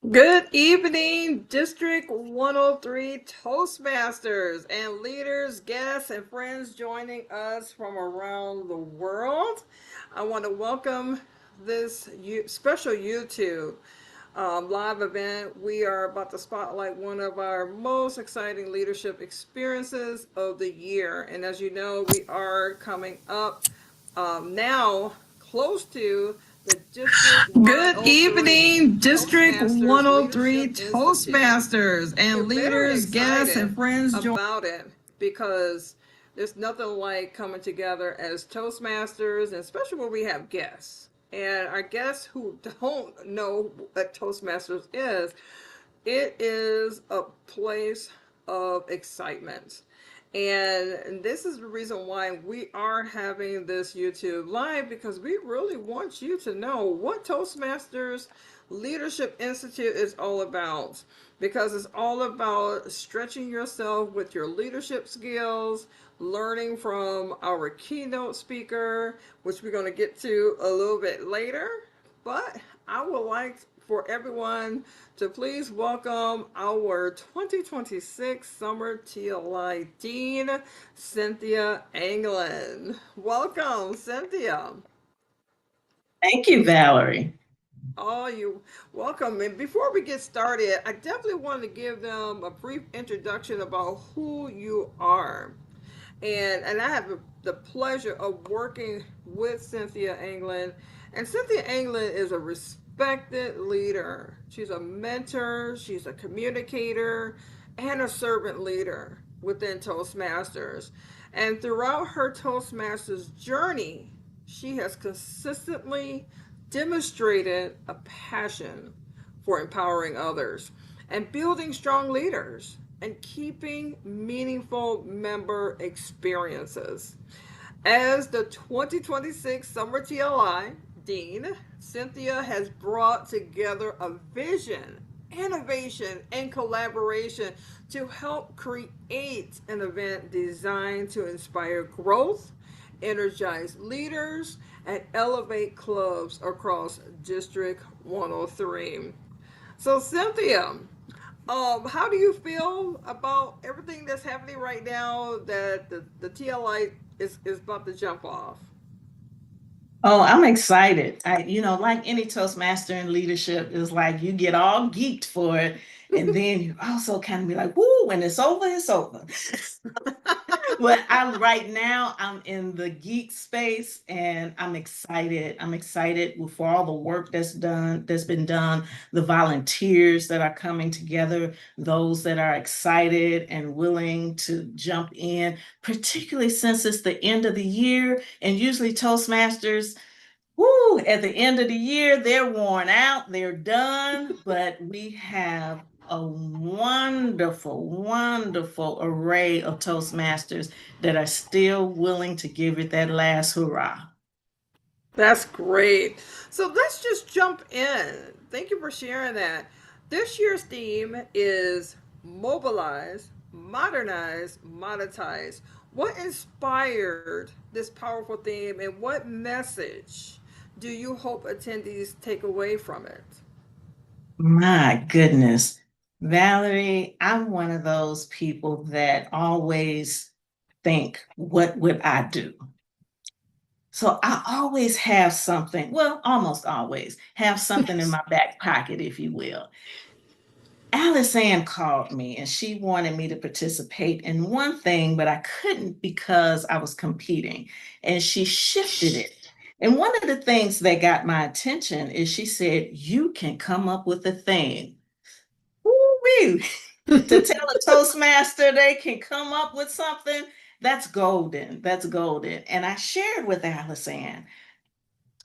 Good evening, District 103 Toastmasters and leaders, guests, and friends joining us from around the world. I want to welcome this special YouTube live event. We are about to spotlight one of our most exciting leadership experiences of the year. And as you know, we are coming up now close to the District Good 103 evening, District Toastmasters 103 Leadership Institute. Toastmasters We're and very leaders, guests, excited and friends. about it because there's nothing like coming together as Toastmasters, and especially when we have guests. And our guests who don't know what Toastmasters is, it is a place of excitement. And this is the reason why we are having this YouTube live, because we really want you to know what Toastmasters Leadership Institute is all about. Because it's all about stretching yourself with your leadership skills, learning from our keynote speaker, which we're going to get to a little bit later. But I would like for everyone to please welcome our 2026 Summer TLI Dean, Cynthia Anglin. Welcome, Cynthia. Thank you, Valerie. Oh, you welcome. And before we get started, I definitely want to give them a brief introduction about who you are. And I have the pleasure of working with Cynthia Anglin. And Cynthia Anglin is a respected leader. She's a mentor, she's a communicator, and a servant leader within Toastmasters. And throughout her Toastmasters journey, she has consistently demonstrated a passion for empowering others and building strong leaders and keeping meaningful member experiences. As the 2026 Summer TLI Dean, Cynthia has brought together a vision, innovation, and collaboration to help create an event designed to inspire growth, energize leaders, and elevate clubs across District 103. So, Cynthia, how do you feel about everything that's happening right now that the TLI is about to jump off? Oh, I'm excited. Like any Toastmaster in leadership, is like you get all geeked for it, and then you also kind of be like, "Woo!" When it's over, it's over. But right now I'm in the geek space and I'm excited. I'm excited for all the work that's been done, the volunteers that are coming together, those that are excited and willing to jump in, particularly since it's the end of the year and usually Toastmasters, woo, at the end of the year, they're worn out, they're done, but we have a wonderful, wonderful array of Toastmasters that are still willing to give it that last hurrah. That's great. So let's just jump in. Thank you for sharing that. This year's theme is mobilize, modernize, monetize. What inspired this powerful theme, and what message do you hope attendees take away from it? My goodness. Valerie, I'm one of those people that always think, what would I do? So I always have something, well, almost always have something in my back pocket, if you will. Alice Ann called me and she wanted me to participate in one thing, but I couldn't because I was competing. And she shifted it. And one of the things that got my attention is she said, "You can come up with a thing." Woo-wee. To tell a Toastmaster they can come up with something, that's golden. That's golden. And I shared with Alice Ann,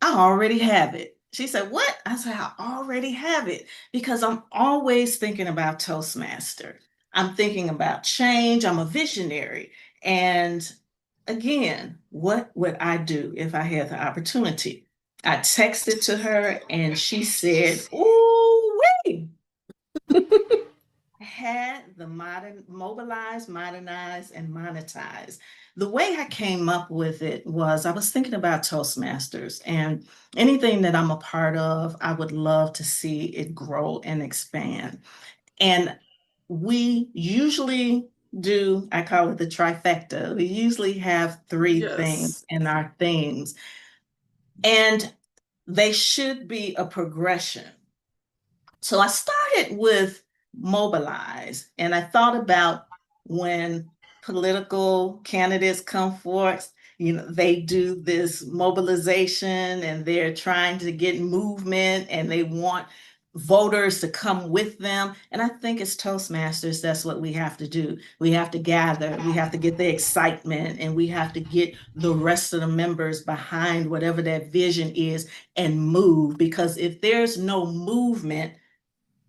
"I already have it." She said, "What?" I said, "I already have it because I'm always thinking about Toastmaster. I'm thinking about change. I'm a visionary. And again, what would I do if I had the opportunity?" I texted to her and she said, "Ooh, wee." had the mobilize, modernize, and monetize. The way I came up with it was I was thinking about Toastmasters, and anything that I'm a part of, I would love to see it grow and expand. And we usually do, I call it the trifecta. We usually have three things Yes. in our themes, and they should be a progression. So I started with mobilize, and I thought about when political candidates come forth, they do this mobilization and they're trying to get movement and they want voters to come with them. And I think as Toastmasters, that's what we have to do. We have to gather, we have to get the excitement, and we have to get the rest of the members behind whatever that vision is and move. Because if there's no movement,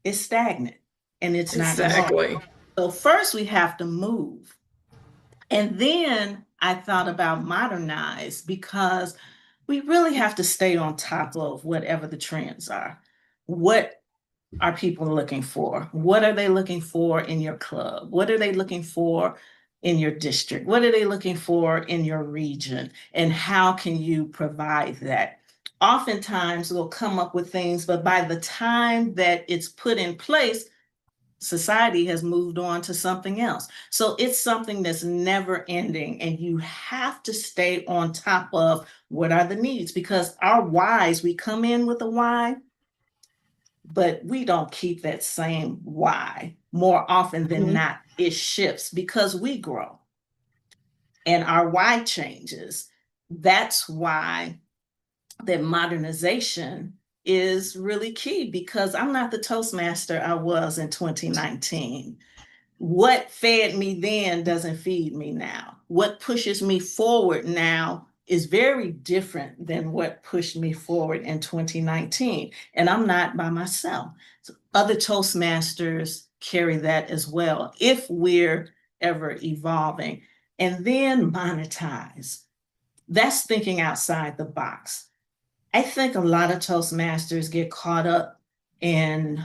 it's stagnant and it's not growing. Exactly. So first we have to move. And then I thought about modernize because we really have to stay on top of whatever the trends are. What are people looking for? What are they looking for in your club? What are they looking for in your district? What are they looking for in your region? And how can you provide that? Oftentimes we'll come up with things, but by the time that it's put in place, society has moved on to something else. So it's something that's never ending, and you have to stay on top of what are the needs, because our whys, we come in with a why, but we don't keep that same why. More often than Mhm. not, it shifts because we grow and our why changes. That's why that modernization is really key, because I'm not the Toastmaster I was in 2019. What fed me then doesn't feed me now. What pushes me forward now is very different than what pushed me forward in 2019. And I'm not by myself. So other Toastmasters carry that as well if we're ever evolving. And then monetize. That's thinking outside the box. I think a lot of Toastmasters get caught up in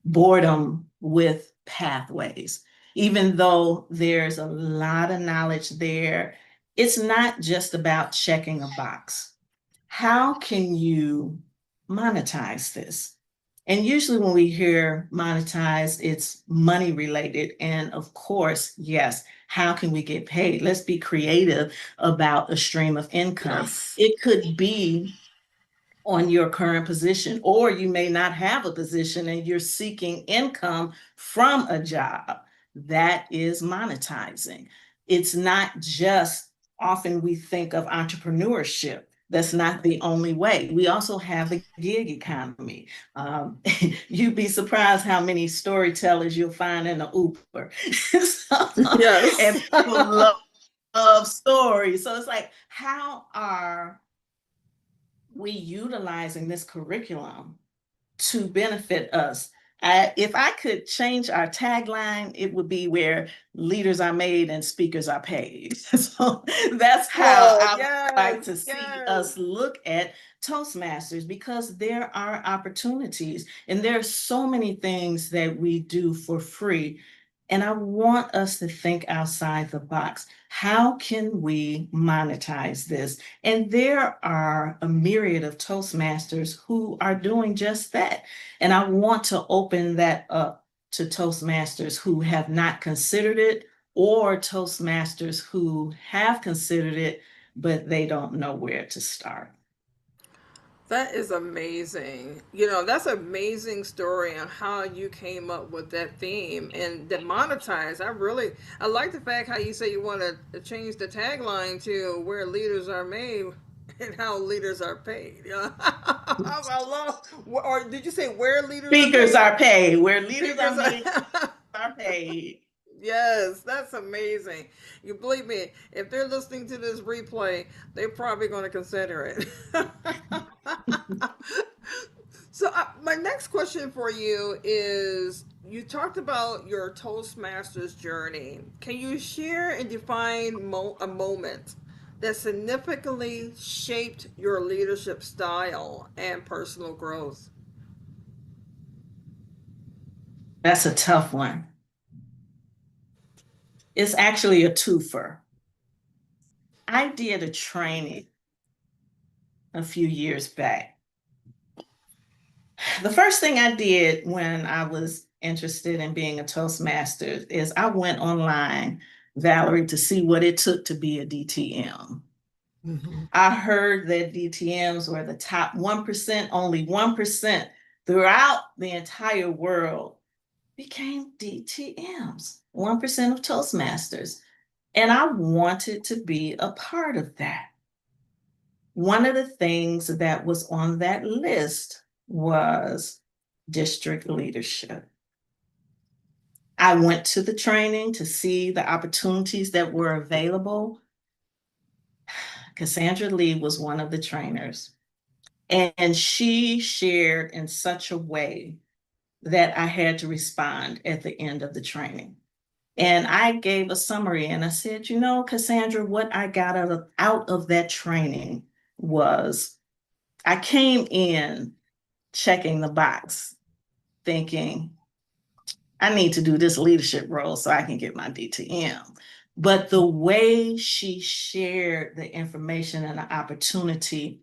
boredom with pathways. Even though there's a lot of knowledge there, it's not just about checking a box. How can you monetize this? And usually, when we hear monetize, it's money related. And of course, yes, how can we get paid? Let's be creative about a stream of income. Yes. It could be on your current position, or you may not have a position and you're seeking income from a job. That is monetizing. It's not just, often we think of entrepreneurship. That's not the only way. We also have the gig economy. You'd be surprised how many storytellers you'll find in an Uber. So, Yes. and people love stories. So it's like, how are we utilizing this curriculum to benefit us? If I could change our tagline, it would be where leaders are made and speakers are paid. So that's how Oh, I would like yes. to see Yes. us look at Toastmasters, because there are opportunities and there are so many things that we do for free. And I want us to think outside the box. How can we monetize this? And there are a myriad of Toastmasters who are doing just that. And I want to open that up to Toastmasters who have not considered it, or Toastmasters who have considered it, but they don't know where to start. That is amazing. That's an amazing story on how you came up with that theme and the monetize. I like the fact how you say you want to change the tagline to where leaders are made and how leaders are paid. I love, or did you say where leaders are Speakers paid? are paid, where leaders are Speakers made, are. are paid. Yes, that's amazing. You believe me, if they're listening to this replay, they're probably going to consider it. So, my next question for you is, you talked about your Toastmasters journey. Can you share and define a moment that significantly shaped your leadership style and personal growth? That's a tough one. It's actually a twofer. I did a training a few years back. The first thing I did when I was interested in being a Toastmaster is I went online, Valerie, to see what it took to be a DTM. I heard that DTMs were the top 1%, only 1% throughout the entire world became DTMs, 1% of Toastmasters. And I wanted to be a part of that. One of the things that was on that list was district leadership. I went to the training to see the opportunities that were available. Cassandra Lee was one of the trainers, and she shared in such a way that I had to respond at the end of the training. And I gave a summary and I said, you know, Cassandra, what I got out of that training was I came in checking the box, thinking, I need to do this leadership role so I can get my DTM. But the way she shared the information and the opportunity,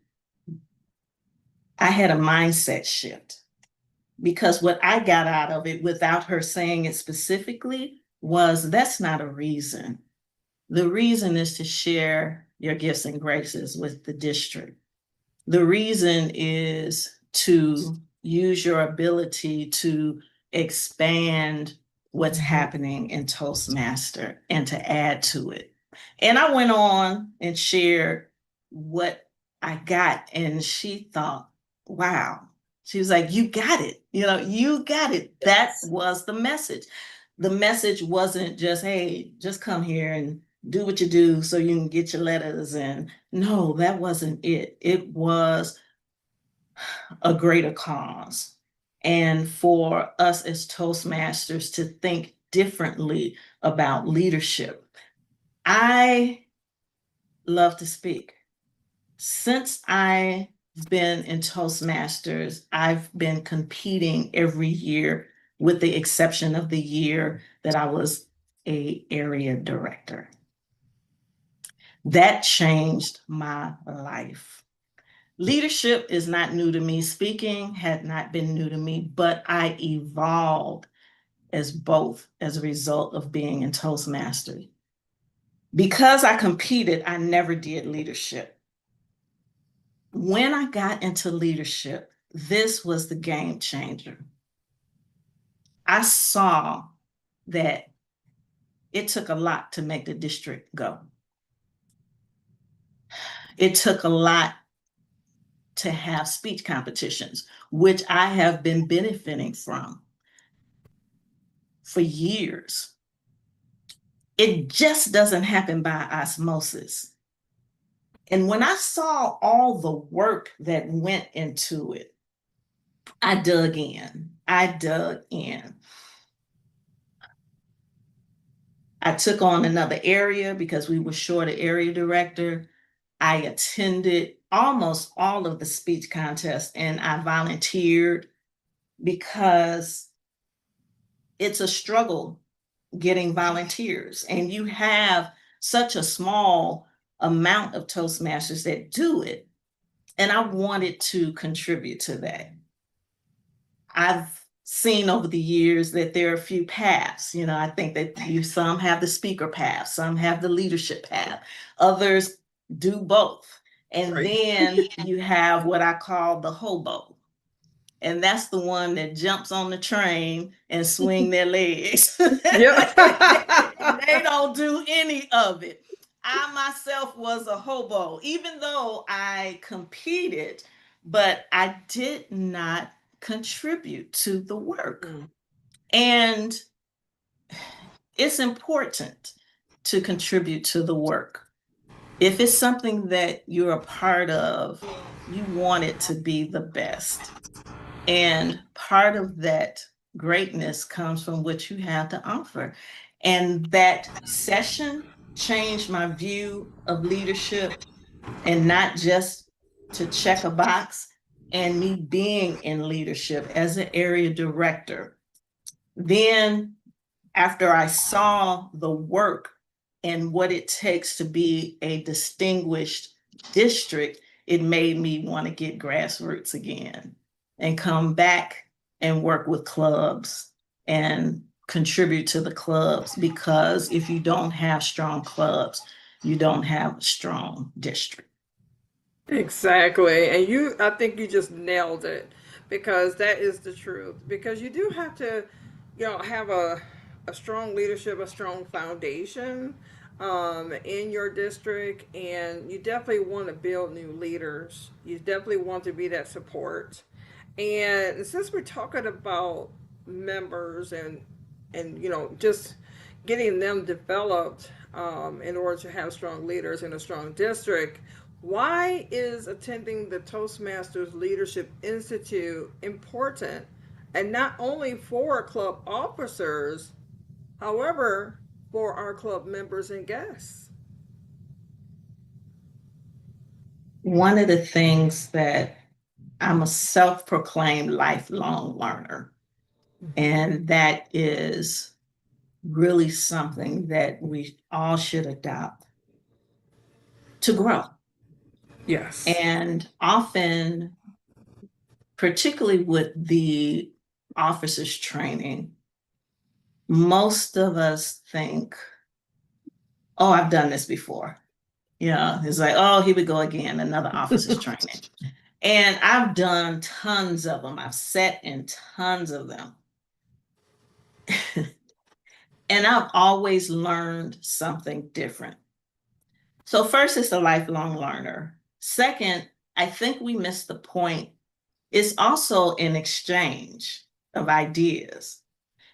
I had a mindset shift. Because what I got out of it without her saying it specifically was that's not a reason. The reason is to share your gifts and graces with the district. The reason is to use your ability to expand what's happening in Toastmaster and to add to it. And I went on and shared what I got, and she thought, wow. She was like, you got it. You know, you got it. That was the message. The message wasn't just, hey, just come here and do what you do so you can get your letters. And no, that wasn't it. It was a greater cause. And for us as Toastmasters to think differently about leadership. I love to speak. Since I've been in Toastmasters, I've been competing every year with the exception of the year that I was an area director. That changed my life. Leadership is not new to me. Speaking had not been new to me, but I evolved as both as a result of being in Toastmasters. Because I competed, I never did leadership. When I got into leadership, this was the game changer. I saw that it took a lot to make the district go. It took a lot to have speech competitions, which I have been benefiting from for years. It just doesn't happen by osmosis. And when I saw all the work that went into it, I dug in. I took on another area because we were short an area director. I attended almost all of the speech contests and I volunteered because it's a struggle getting volunteers. And you have such a small amount of Toastmasters that do it. And I wanted to contribute to that. I've seen over the years that there are a few paths. You know, I think that some have the speaker path, some have the leadership path, others do both. And then you have what I call the hobo. And that's the one that jumps on the train and swing their legs. They don't do any of it. I myself was a hobo, even though I competed, but I did not contribute to the work. And it's important to contribute to the work. If it's something that you're a part of, you want it to be the best. And part of that greatness comes from what you have to offer. And that session changed my view of leadership, and not just to check a box, and me being in leadership as an area director. Then after I saw the work and what it takes to be a distinguished district, it made me want to get grassroots again and come back and work with clubs and contribute to the clubs, because if you don't have strong clubs, you don't have a strong district. Exactly. And I think you just nailed it, because that is the truth. Because you do have to, have a strong leadership, a strong foundation in your district. And you definitely want to build new leaders. You definitely want to be that support. And since we're talking about members and just getting them developed in order to have strong leaders in a strong district, why is attending the Toastmasters Leadership Institute important? And not only for club officers, however, for our club members and guests. One of the things that I'm a self-proclaimed lifelong learner, and that is really something that we all should adopt to grow. Yes. And often, particularly with the officers training, most of us think, oh, I've done this before. It's like, oh, here we go again, another officers training. And I've done tons of them. I've sat in tons of them. And I've always learned something different. So first, it's a lifelong learner. Second, I think we missed the point. It's also an exchange of ideas,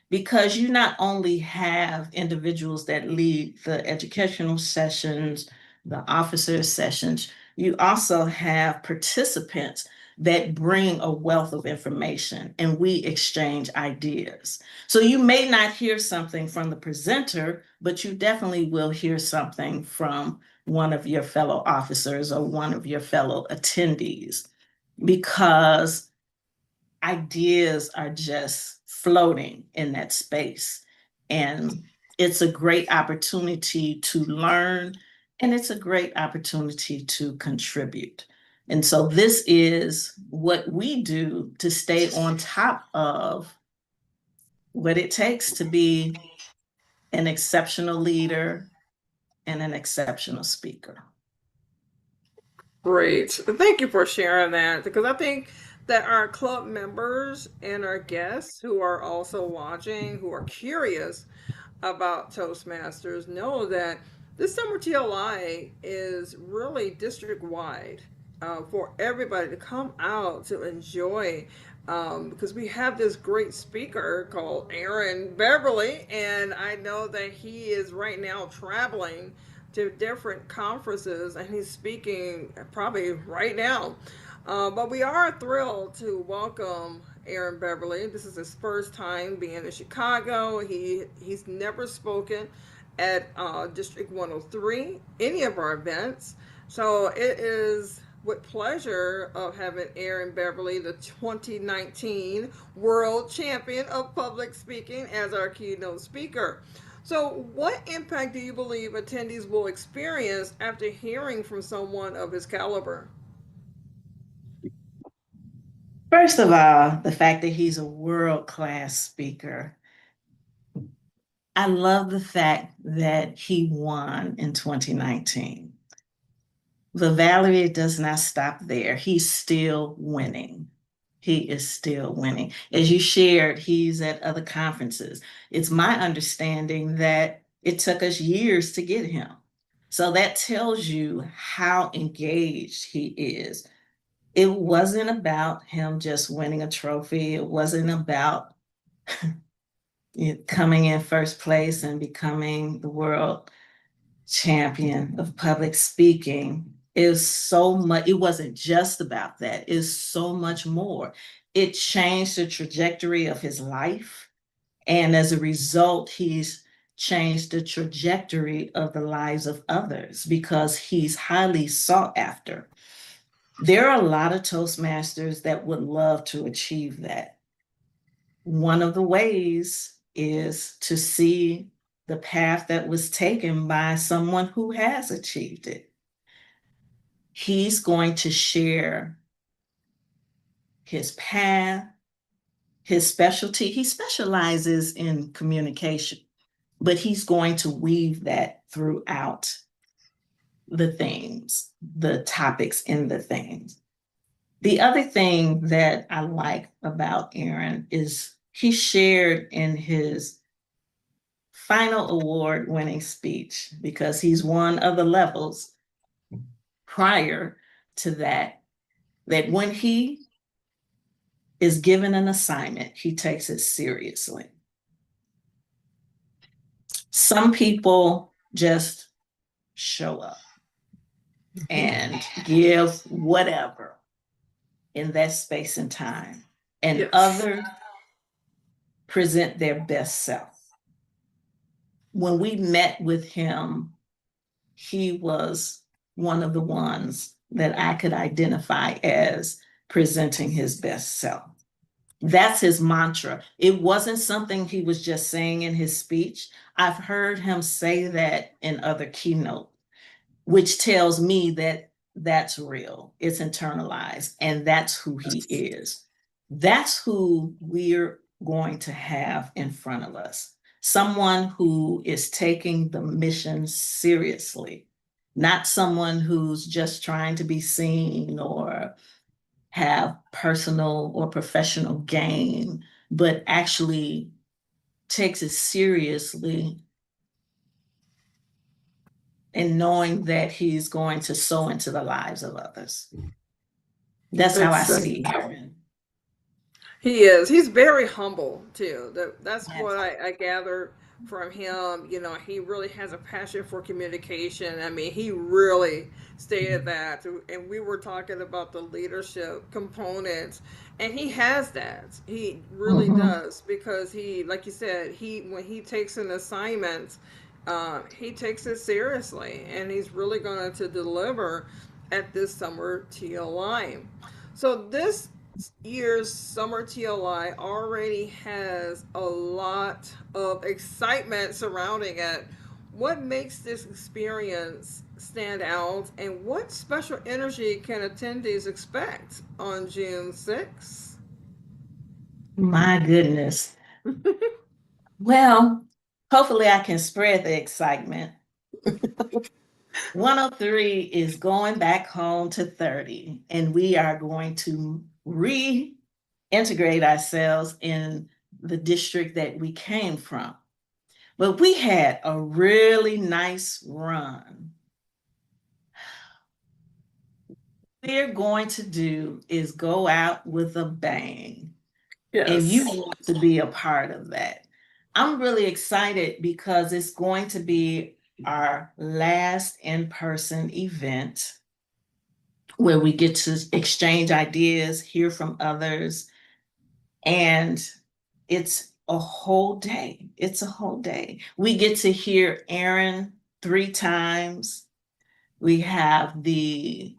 because you not only have individuals that lead the educational sessions, the officer sessions, you also have participants that bring a wealth of information, and we exchange ideas. So you may not hear something from the presenter, but you definitely will hear something from one of your fellow officers or one of your fellow attendees, because ideas are just floating in that space. And it's a great opportunity to learn, and it's a great opportunity to contribute. And so this is what we do to stay on top of what it takes to be an exceptional leader and an exceptional speaker. Great. Thank you for sharing that, because I think that our club members and our guests who are also watching, who are curious about Toastmasters, know that this Summer TLI is really district wide for everybody to come out to enjoy. Because we have this great speaker called Aaron Beverly, and I know that he is right now traveling to different conferences, and he's speaking probably right now. But we are thrilled to welcome Aaron Beverly. This is his first time being in Chicago. He's never spoken at District 103, any of our events. So it is with pleasure of having Aaron Beverly, the 2019 World Champion of Public Speaking, as our keynote speaker. So, what impact do you believe attendees will experience after hearing from someone of his caliber? First of all, the fact that he's a world-class speaker. I love the fact that he won in 2019. But Valerie does not stop there. He's still winning. He is still winning. As you shared, he's at other conferences. It's my understanding that it took us years to get him. So that tells you how engaged he is. It wasn't about him just winning a trophy. It wasn't about coming in first place and becoming the world champion of public speaking. Is so much. It wasn't just about that. It's so much more. It changed the trajectory of his life, and as a result, he's changed the trajectory of the lives of others, because he's highly sought after. There are a lot of Toastmasters that would love to achieve that. One of the ways is to see the path that was taken by someone who has achieved it. He's going to share his path, his specialty. He specializes in communication, but he's going to weave that throughout the themes, the topics in the themes. The other thing that I like about Aaron is he shared in his final award-winning speech, because he's one of the levels prior to that, that when he is given an assignment, he takes it seriously. Some people just show up and give whatever in that space and time, and Yes. others present their best self. When we met with him, he was one of the ones that I could identify as presenting his best self. That's his mantra. It wasn't something he was just saying in his speech. I've heard him say that in other keynotes, which tells me that that's real. It's internalized, and that's who he is. That's who we're going to have in front of us. Someone who is taking the mission seriously, not someone who's just trying to be seen or have personal or professional gain, but actually takes it seriously, and knowing that he's going to sow into the lives of others. That's how I see Aaron. He is. He's very humble too. That's Yes. what I gather from him. You know, he really has a passion for communication. I mean, he really stated that. And we were talking about the leadership components, and he has that. He really does, because he, like you said, he when he takes an assignment, he takes it seriously, and he's really going to deliver at this Summer TLI. So this year's Summer TLI already has a lot of excitement surrounding it. What makes this experience stand out, and what special energy can attendees expect on June 6th? My goodness. Well, hopefully I can spread the excitement. 103 is going back home to 30, and we are going to reintegrate ourselves in the district that we came from. But we had a really nice run. What we're going to do is go out with a bang. Yes. And you want to be a part of that. I'm really excited because it's going to be our last in-person event where we get to exchange ideas, hear from others, and it's a whole day. It's a whole day. We get to hear Aaron 3 times. We have the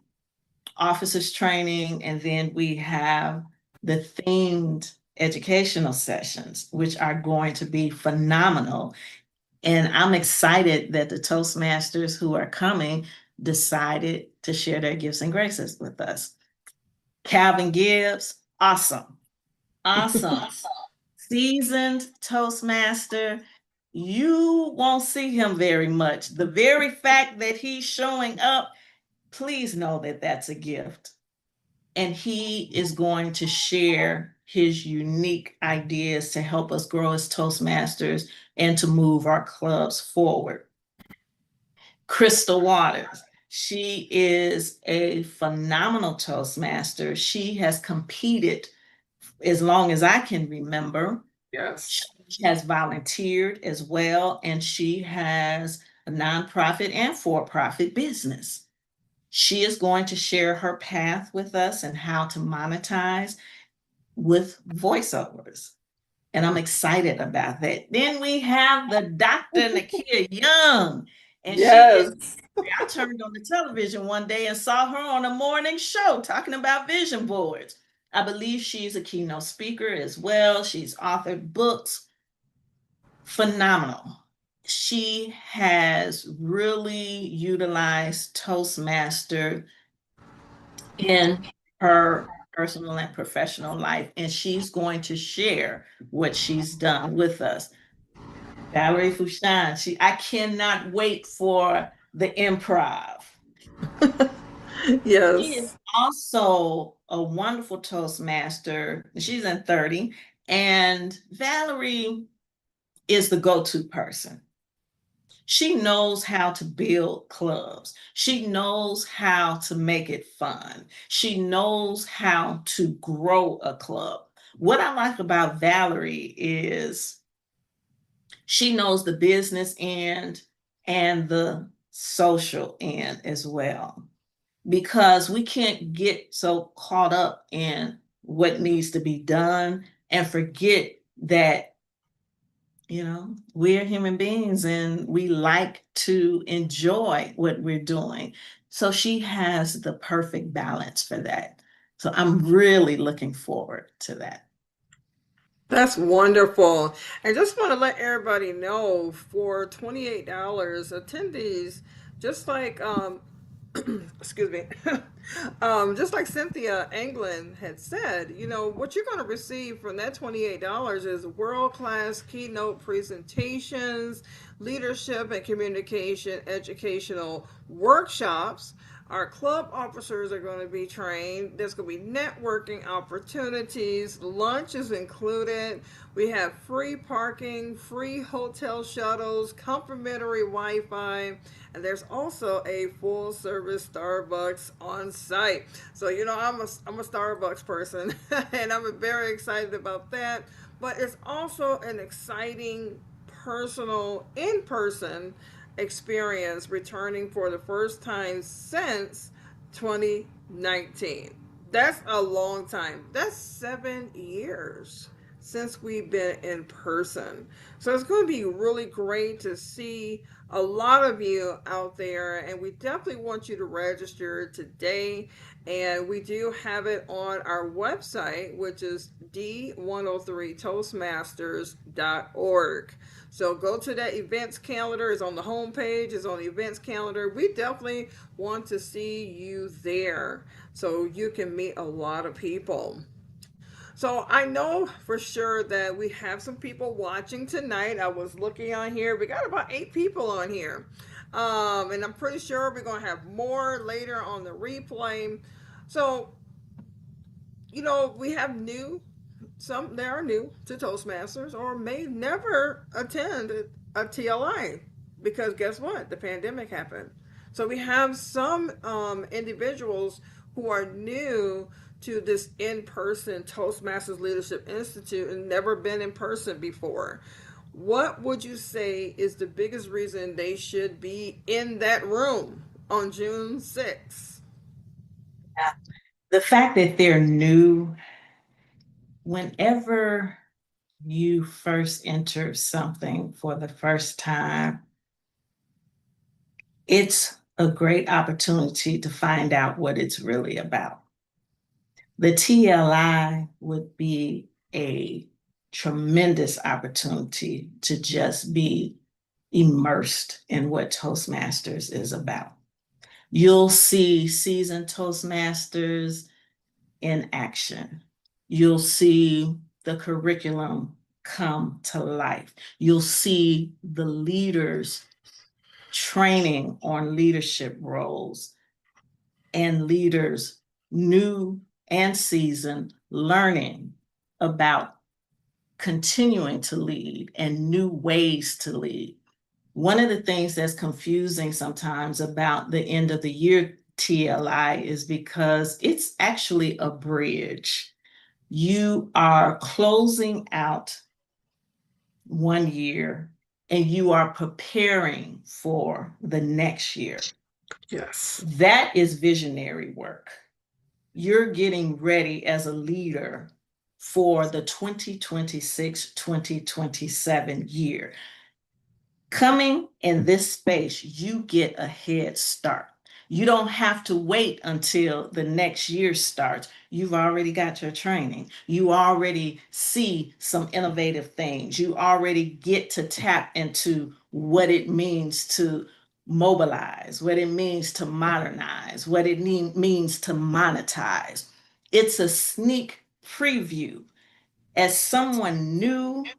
officers training, and then we have the themed educational sessions, which are going to be phenomenal. And I'm excited that the Toastmasters who are coming decided to share their gifts and graces with us. Calvin Gibbs, awesome. Awesome. Seasoned Toastmaster. You won't see him very much. The very fact that he's showing up, please know that that's a gift. And he is going to share his unique ideas to help us grow as Toastmasters and to move our clubs forward. Crystal Waters, she is a phenomenal Toastmaster. She has competed as long as I can remember. Yes. She has volunteered as well, and she has a nonprofit and for-profit business. She is going to share her path with us and how to monetize with voiceovers. And I'm excited about that. Then we have the Dr. Nakia Young. And Yes. I turned on the television one day and saw her on a morning show talking about vision boards. I believe she's a keynote speaker as well. She's authored books. phenomenal. She has really utilized Toastmaster in her personal and professional life, and she's going to share what she's done with us. Valerie Fouchon, I cannot wait for the improv. She is Yes. also a wonderful Toastmaster. She's in 30, and Valerie is the go-to person. She knows how to build clubs. She knows how to make it fun. She knows how to grow a club. What I like about Valerie is she knows the business end and the social end as well, because we can't get so caught up in what needs to be done and forget that, we're human beings and we like to enjoy what we're doing. So she has the perfect balance for that. So I'm really looking forward to that. That's wonderful. And just want to let everybody know for $28, attendees, just like excuse me, just like Cynthia Anglin had said, what you're going to receive from that $28 is world class keynote presentations, leadership and communication educational workshops. Our club officers are going to be trained. There's going to be networking opportunities. Lunch is included. We have free parking, free hotel shuttles, complimentary Wi Fi, and there's also a full service Starbucks on site. So, I'm a Starbucks person, and I'm very excited about that. But it's also an exciting personal in person experience returning for the first time since 2019. That's a long time. That's 7 years since we've been in person. So it's going to be really great to see a lot of you out there, and we definitely want you to register today. And we do have it on our website, which is d103toastmasters.org. So go to that events calendar. It's on the homepage. It's on the events calendar. We definitely want to see you there so you can meet a lot of people. So I know for sure that we have some people watching tonight. I was looking on here. We got about 8 people on here. And I'm pretty sure we're going to have more later on the replay. So, we have some that are new to Toastmasters or may never attend a TLI because guess what? The pandemic happened. So we have some individuals who are new to this in person Toastmasters Leadership Institute and never been in person before. What would you say is the biggest reason they should be in that room on June 6th? The fact that they're new, whenever you first enter something for the first time, it's a great opportunity to find out what it's really about. The TLI would be a tremendous opportunity to just be immersed in what Toastmasters is about. You'll see seasoned Toastmasters in action. You'll see the curriculum come to life. You'll see the leaders training on leadership roles and leaders, new and seasoned, learning about continuing to lead and new ways to lead. One of the things that's confusing sometimes about the end of the year TLI is because it's actually a bridge. You are closing out one year and you are preparing for the next year. Yes. That is visionary work. You're getting ready as a leader for the 2026-2027 year. Coming in this space, you get a head start. You don't have to wait until the next year starts. You've already got your training. You already see some innovative things. You already get to tap into what it means to mobilize, what it means to modernize, what it means to monetize. It's a sneak preview. As someone new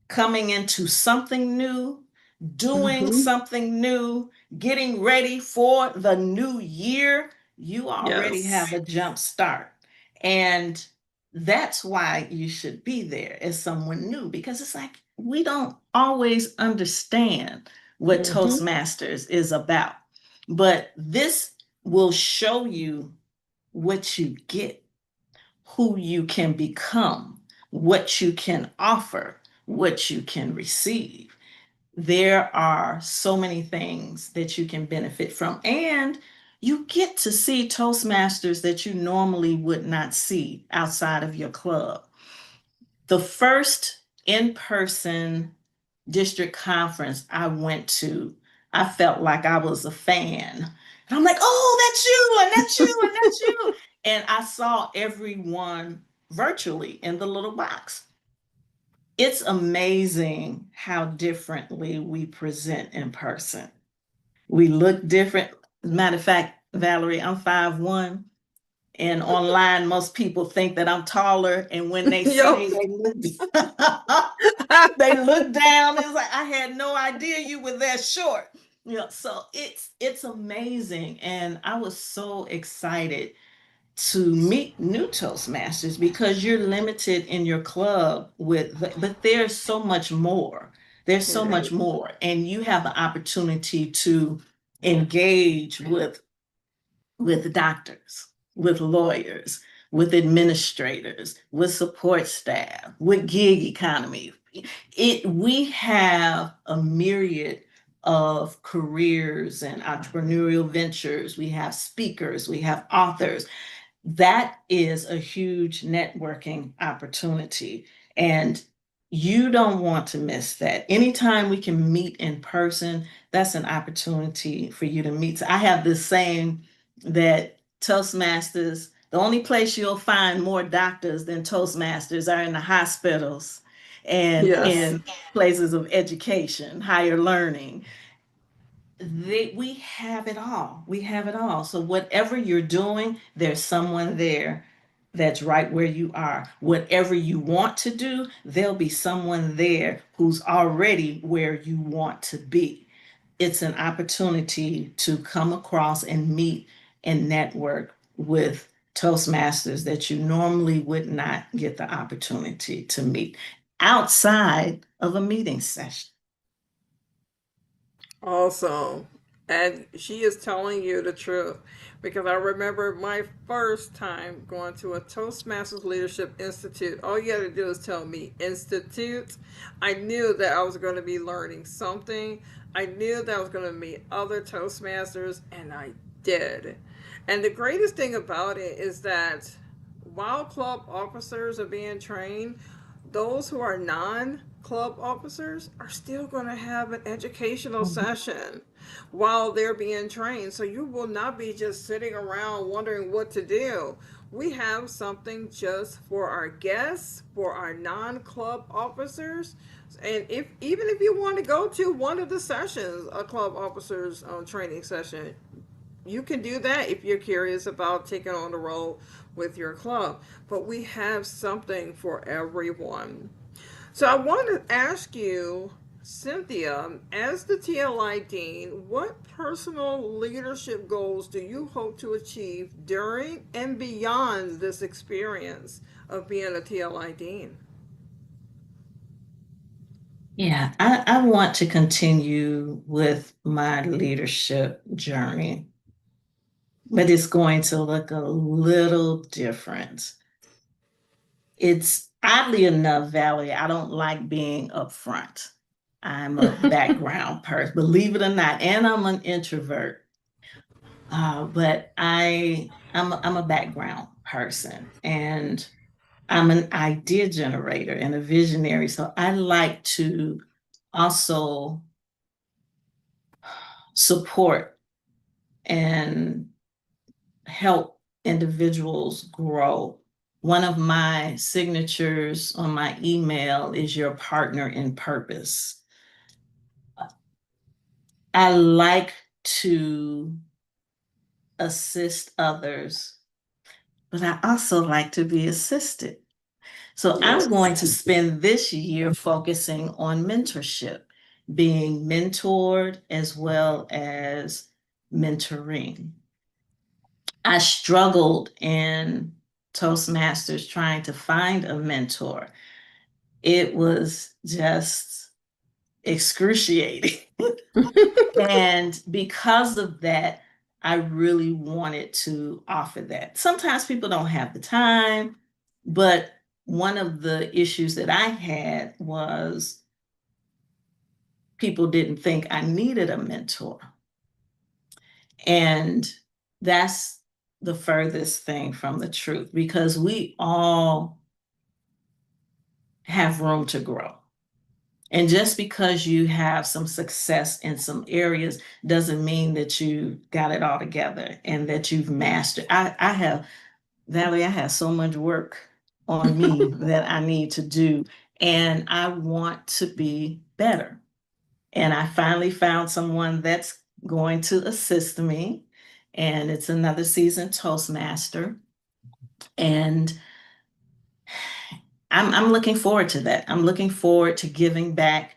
coming into something new, doing Mm-hmm. something new, getting ready for the new year, you already Yes. have a jump start. And that's why you should be there as someone new, because it's like we don't always understand what Mm-hmm. Toastmasters is about. But this will show you what you get, who you can become, what you can offer, what you can receive. There are so many things that you can benefit from, and you get to see Toastmasters that you normally would not see outside of your club. The first in person district conference I went to, I felt like I was a fan. And I'm like, oh, that's you, and that's you, and that's you. And I saw everyone virtually in the little box. It's amazing how differently we present in person. We look different. Matter of fact, Valerie, I'm 5'1", and online, most people think that I'm taller. And when they see Yo. me, they look, they look down. It's like, I had no idea you were that short. You know, so it's amazing. And I was so excited to meet new Toastmasters because you're limited in your club but there's so much more. There's so much Right. more. And you have the opportunity to engage with doctors, with lawyers, with administrators, with support staff, with gig economy. We have a myriad of careers and entrepreneurial ventures. We have speakers, we have authors. That is a huge networking opportunity. And you don't want to miss that. Anytime we can meet in person, that's an opportunity for you to meet. So I have this saying that Toastmasters, the only place you'll find more doctors than Toastmasters are in the hospitals and Yes. in places of education, higher learning. We have it all. We have it all. So whatever you're doing, there's someone there that's right where you are. Whatever you want to do, there'll be someone there who's already where you want to be. It's an opportunity to come across and meet and network with Toastmasters that you normally would not get the opportunity to meet outside of a meeting session. Awesome. And she is telling you the truth. Because I remember my first time going to a Toastmasters Leadership Institute. All you had to do is tell me institute. I knew that I was going to be learning something. I knew that I was going to meet other Toastmasters, and I did. And the greatest thing about it is that while club officers are being trained, those who are non club officers are still going to have an educational session while they're being trained. So you will not be just sitting around wondering what to do. We have something just for our guests, for our non club officers. And if even if you want to go to one of the sessions, a club officers training session, you can do that if you're curious about taking on the role with your club. But we have something for everyone. So I want to ask you, Cynthia, as the TLI Dean, what personal leadership goals do you hope to achieve during and beyond this experience of being a TLI Dean? Yeah, I want to continue with my leadership journey, but it's going to look a little different. It's oddly enough, Valerie, I don't like being up front. I'm a background person, believe it or not, and I'm an introvert. But I'm a background person, and I'm an idea generator and a visionary. So I like to also support and help individuals grow. One of my signatures on my email is your partner in purpose. I like to assist others, but I also like to be assisted. So I'm going to spend this year focusing on mentorship, being mentored as well as mentoring. I struggled in Toastmasters trying to find a mentor. It was just excruciating. And because of that, I really wanted to offer that. Sometimes people don't have the time, but one of the issues that I had was people didn't think I needed a mentor. And that's the furthest thing from the truth, because we all have room to grow. And just because you have some success in some areas doesn't mean that you got it all together and that you've mastered. I have, Valerie, I have so much work on me that I need to do, and I want to be better. And I finally found someone that's going to assist me, and it's another seasoned Toastmaster. And I'm looking forward to that. I'm looking forward to giving back,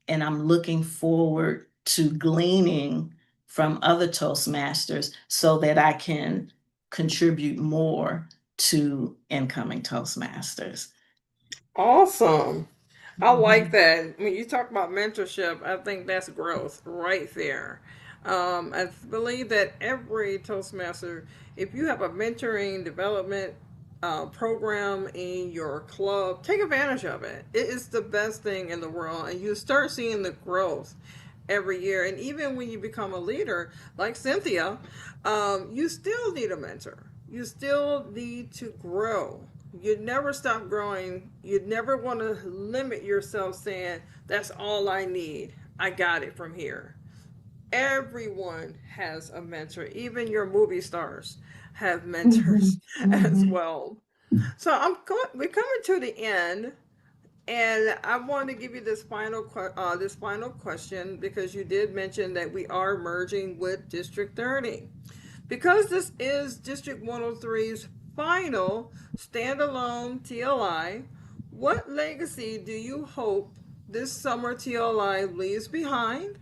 and I'm looking forward to gleaning from other Toastmasters so that I can contribute more to incoming Toastmasters. Awesome. I like that. When you talk about mentorship, I think that's growth right there. I believe that every Toastmaster, if you have a mentoring development program in your club, take advantage of it. It is the best thing in the world, and you start seeing the growth every year. And even when you become a leader, like Cynthia, you still need a mentor. You still need to grow. You never stop growing. You never want to limit yourself saying, that's all I need. I got it from here. Everyone has a mentor. Even your movie stars have mentors Mhm, as mhm. well. So we're coming to the end, and I want to give you this final question, because you did mention that we are merging with District 30. Because this is District 103's final standalone TLI, what legacy do you hope this summer TLI leaves behind?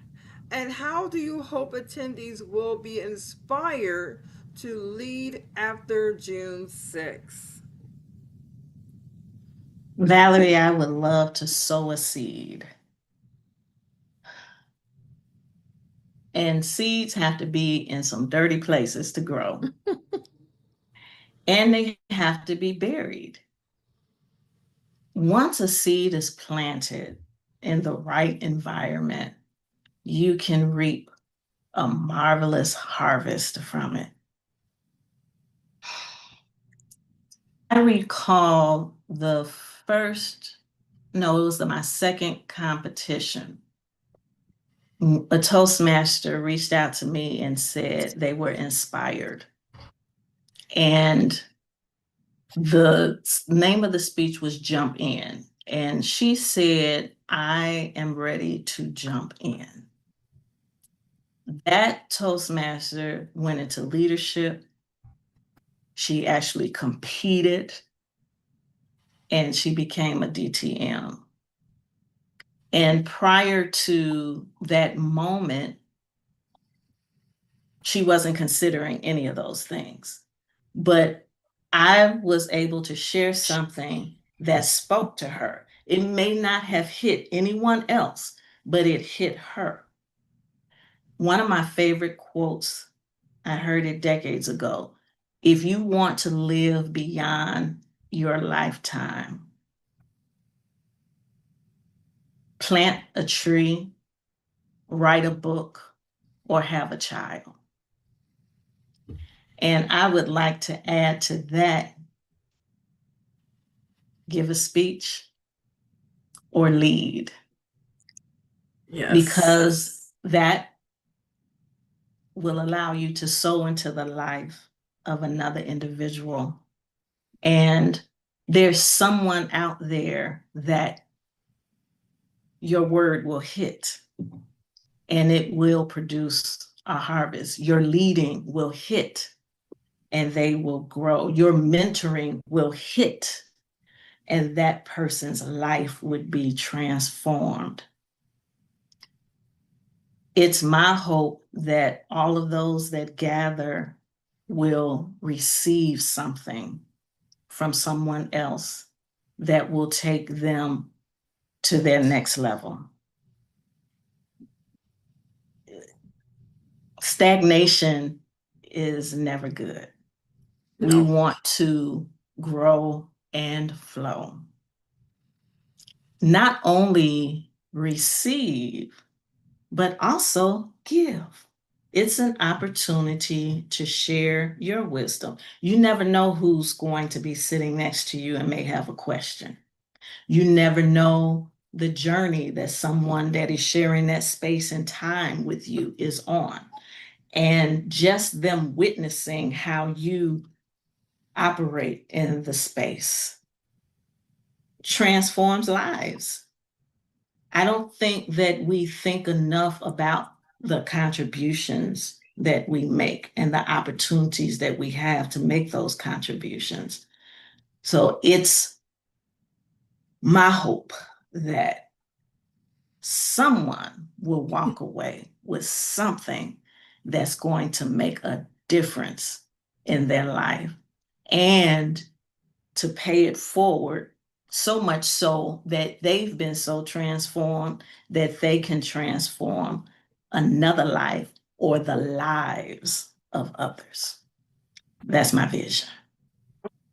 And how do you hope attendees will be inspired to lead after June 6th? Valerie, I would love to sow a seed. And seeds have to be in some dirty places to grow, and they have to be buried. Once a seed is planted in the right environment, you can reap a marvelous harvest from it. I recall the first, no, it was my second competition. A Toastmaster reached out to me and said they were inspired. And the name of the speech was Jump In. And she said, I am ready to jump in. That Toastmaster went into leadership. She actually competed, and she became a DTM. And prior to that moment, she wasn't considering any of those things. But I was able to share something that spoke to her. It may not have hit anyone else, but it hit her. One of my favorite quotes, I heard it decades ago. If you want to live beyond your lifetime, plant a tree, write a book, or have a child. And I would like to add to that, give a speech or lead, Yes. because that will allow you to sow into the life of another individual. And there's someone out there that your word will hit and it will produce a harvest. Your leading will hit and they will grow. Your mentoring will hit and that person's life would be transformed. It's my hope that all of those that gather will receive something from someone else that will take them to their next level. Stagnation is never good. We No. want to grow and flow. Not only receive, but also give. It's an opportunity to share your wisdom. You never know who's going to be sitting next to you and may have a question. You never know the journey that someone that is sharing that space and time with you is on. And just them witnessing how you operate in the space transforms lives. I don't think that we think enough about the contributions that we make and the opportunities that we have to make those contributions. So it's my hope that someone will walk away with something that's going to make a difference in their life and to pay it forward, so much so that they've been so transformed that they can transform another life or the lives of others. That's my vision.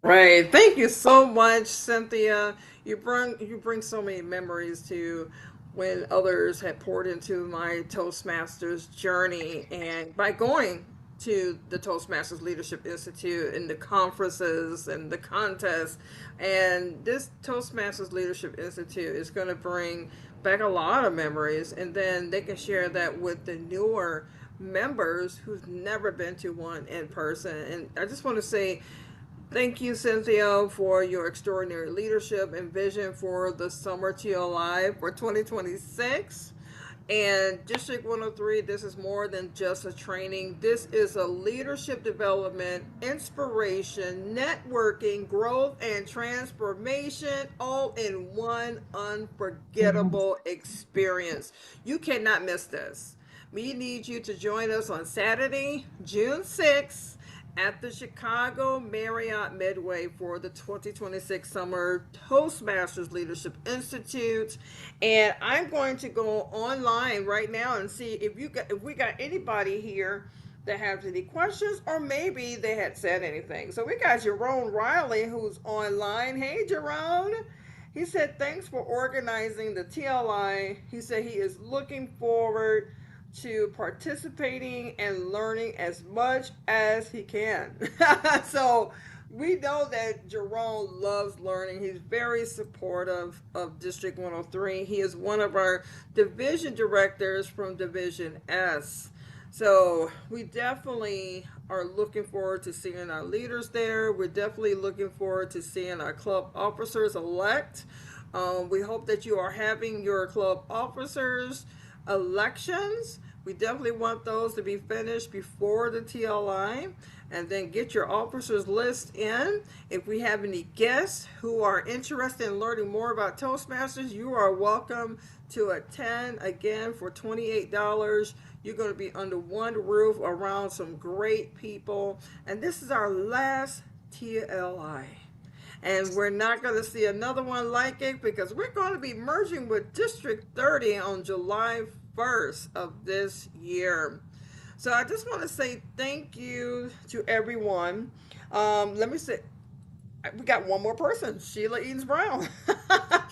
Right. Thank you so much, Cynthia. You bring so many memories to when others had poured into my Toastmasters journey, and by going to the Toastmasters Leadership Institute and the conferences and the contests, and this Toastmasters Leadership Institute is going to bring back a lot of memories, and then they can share that with the newer members who've never been to one in person. And I just want to say thank you, Cynthia, for your extraordinary leadership and vision for the Summer TLI for 2026. And District 103, this is more than just a training. This is a leadership development, inspiration, networking, growth, and transformation all in one unforgettable experience. You cannot miss this. We need you to join us on Saturday, June 6th at the Chicago Marriott Midway for the 2026 Summer Toastmasters Leadership Institute. And I'm going to go online right now and see if we got anybody here that have any questions, or maybe they had said anything. So we got Jerome Riley who's online. Hey, Jerome. He said, thanks for organizing the TLI. He said he is looking forward to participating and learning as much as he can. So we know that Jerome loves learning. He's very supportive of District 103. He is one of our division directors from Division S. So we definitely are looking forward to seeing our leaders there. We're definitely looking forward to seeing our club officers elect. We hope that you are having your club officers elections. We definitely want those to be finished before the TLI, and then get your officers list in. If we have any guests who are interested in learning more about Toastmasters, you are welcome to attend again for $28. You're going to be under one roof around some great people. And this is our last TLI. And we're not going to see another one like it because we're going to be merging with District 30 on July 1st of this year. So I just want to say thank you to everyone. Let me say, we got one more person, Sheila Edens Brown.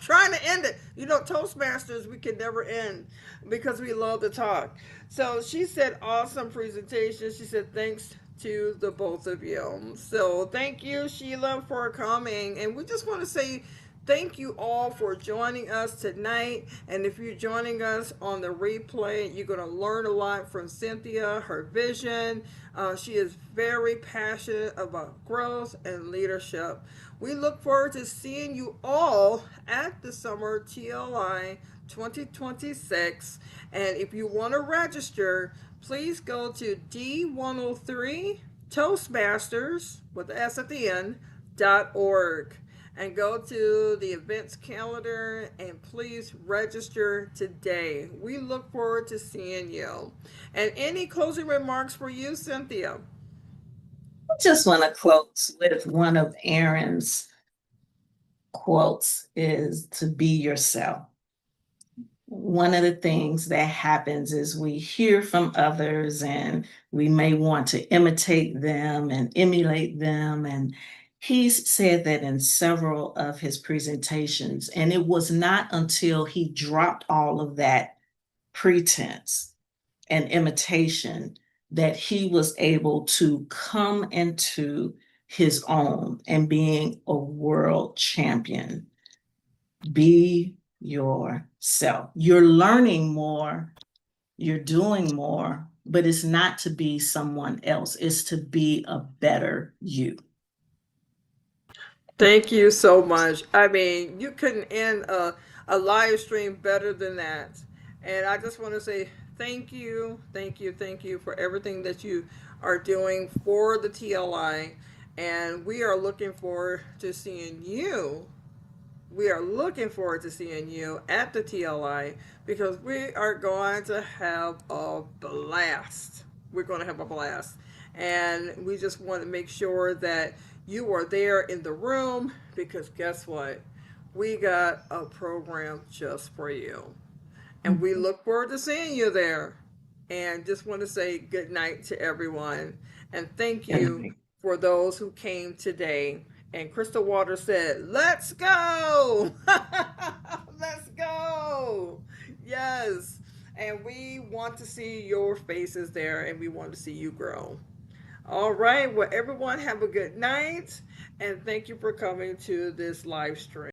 Trying to end it. You know, Toastmasters, we can never end because we love to talk. So she said, awesome presentation. She said, thanks to the both of you. So thank you, Sheila, for coming. And we just want to say thank you all for joining us tonight. And if you're joining us on the replay, you're going to learn a lot from Cynthia, her vision. She is very passionate about growth and leadership. We look forward to seeing you all at the Summer TLI 2026. And if you want to register, please go to D103 Toastmasters with the S at the end .org and go to the events calendar and please register today. We look forward to seeing you. And any closing remarks for you, Cynthia? I just want to close with one of Aaron's quotes is to be yourself. One of the things that happens is we hear from others and we may want to imitate them and emulate them. And he's said that in several of his presentations. And it was not until he dropped all of that pretense and imitation that he was able to come into his own and being a world champion. Be yourself. You're learning more, you're doing more, but it's not to be someone else, it's to be a better you. Thank you so much. I mean, you couldn't end a live stream better than that. And I just want to say thank you, thank you, thank you for everything that you are doing for the TLI. And we are looking forward to seeing you. We are looking forward to seeing you at the TLI because we are going to have a blast. We're going to have a blast. And we just want to make sure that you are there in the room because guess what? We got a program just for you. And we look forward to seeing you there. And just want to say good night to everyone. And thank you for those who came today. And Crystal Waters said, let's go. Let's go. Yes. And we want to see your faces there and we want to see you grow. All right. Well, everyone have a good night. And thank you for coming to this live stream.